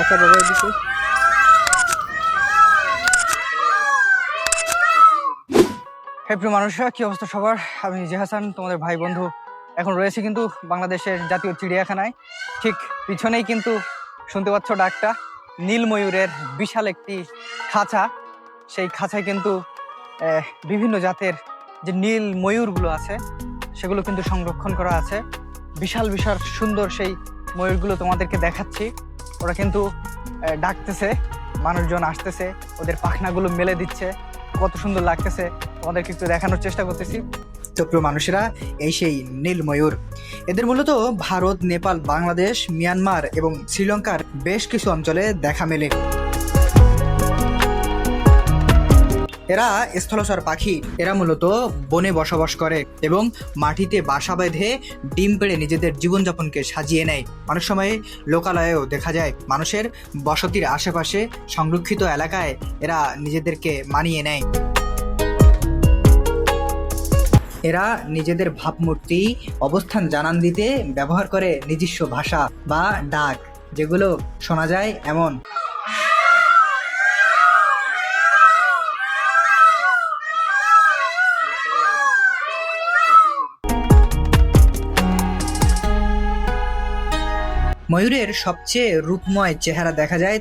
টাকা বাবাই দিছে। হে প্রিয় মানুষরা, কি অবস্থা সবার? আমি জেহাসান, তোমাদের ভাই বন্ধু। এখন রয়েছে কিন্তু বাংলাদেশের জাতীয় চিড়িয়াখানায়। ঠিক পিছনেই কিন্তু শুনতে পাচ্ছ ডাকটা, নীল ময়ূরের বিশাল একটি খাঁচা। সেই খাঁচায় কিন্তু বিভিন্ন জাতের যে নীল ময়ূরগুলো আছে সেগুলো কিন্তু সংরক্ষণ করা আছে। বিশাল বিশাল সুন্দর সেই ময়ূরগুলো তোমাদেরকে দেখাচ্ছি। ওরা কিন্তু ডাকতেছে, মানুষজন আসতেছে, ওদের পাখনাগুলো মেলে দিচ্ছে। কত সুন্দর লাগতেছে, তোমাদেরকে একটু দেখানোর চেষ্টা করতেছি। তো প্রিয় মানুষেরা, এই সেই নীল ময়ূর। এদের মূলত ভারত, নেপাল, বাংলাদেশ, মিয়ানমার এবং শ্রীলঙ্কার বেশ কিছু অঞ্চলে দেখা মেলে। এরা স্থলচর পাখি। এরা মূলত বনে বসবাস করে এবং মাটিতে বাসা বেঁধে ডিম পেড়ে নিজেদের জীবনযাপনকে সাজিয়ে নেয়। অনেক সময় লোকালয়েও দেখা যায় মানুষের বসতির আশেপাশে সংরক্ষিত এলাকায় এরা নিজেদেরকে মানিয়ে নেয়। এরা নিজেদের ভাবমূর্তি, অবস্থান জানান দিতে ব্যবহার করে নিজস্ব ভাষা বা ডাক, যেগুলো শোনা যায় এমন। ময়ূরের সবচেয়ে রূপময় চেহারা দেখা যায়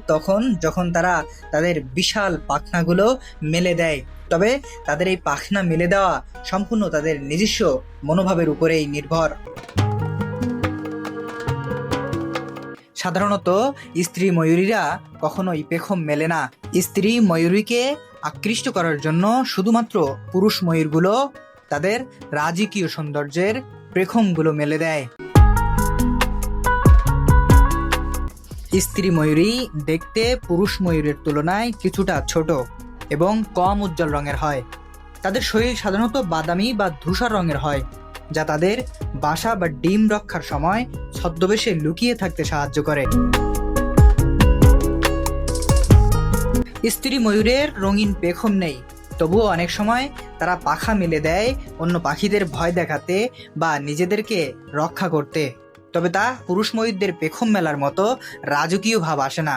যখন তারা তাদের বিশাল পাখনাগুলো মেলে দেয়। তবে তাদের এই পাখনা মেলে দেওয়া সম্পূর্ণ তাদের নিজস্ব মনোভাবের উপরেই নির্ভর। সাধারণত স্ত্রী ময়ূরীরা কখনোই পেখম মেলে না। স্ত্রী ময়ূরীকে আকৃষ্ট করার জন্য শুধুমাত্র পুরুষ ময়ূরগুলো তাদের রাজকীয় সৌন্দর্যের পেখমগুলো মেলে দেয়। স্ত্রী ময়ূরী দেখতে পুরুষ ময়ূরের তুলনায় কিছুটা ছোট এবং কম উজ্জ্বল রঙের হয়। তাদের শরীর সাধারণত বাদামি বা ধূসর রঙের হয়, যা তাদের বাসা বা ডিম রক্ষার সময় ছদ্মবেশে লুকিয়ে থাকতে সাহায্য করে। স্ত্রী ময়ূরের রঙিন পেখম নেই, তবুও অনেক সময় তারা পাখা মেলে দেয় অন্য পাখিদের ভয় দেখাতে বা নিজেদেরকে রক্ষা করতে। তবে তা পুরুষ ময়ূরদের পেখম মেলার মতো রাজকীয় ভাব আসে না।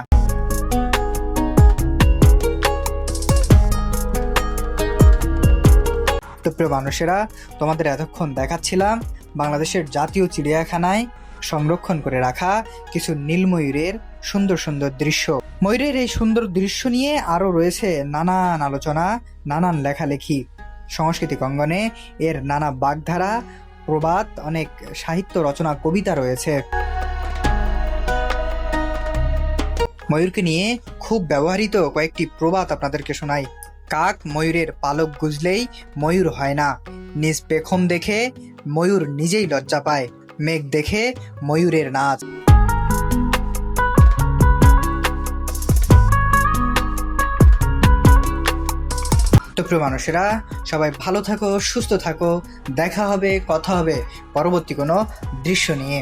তো প্রিয় মানুষেরা, তোমাদের এতক্ষণ দেখাচ্ছিলাম বাংলাদেশের জাতীয় চিড়িয়াখানায় সংরক্ষণ করে রাখা কিছু নীল ময়ূরের সুন্দর সুন্দর দৃশ্য। ময়ূরের এই সুন্দর দৃশ্য নিয়ে আরও রয়েছে নানান আলোচনা, নানান লেখালেখি। সাংস্কৃতিক অঙ্গনে এর নানা বাগধারা, প্রবাদ, অনেক সাহিত্য রচনা, কবিতা রয়েছে। ময়ূরকে নিয়ে খুব ব্যবহৃত কয়েকটি প্রবাদ আপনাদেরকে শোনাই। কাক ময়ূরের পালক গুজলেই ময়ূর হয় না, নিজ পেখম দেখে ময়ূর নিজেই লজ্জা পায়, মেঘ দেখে ময়ূরের নাচ। তো প্রিয় মানুষেরা, সবাই ভালো থাকো, সুস্থ থাকো। দেখা হবে, কথা হবে পরবর্তী কোনো দৃশ্য নিয়ে।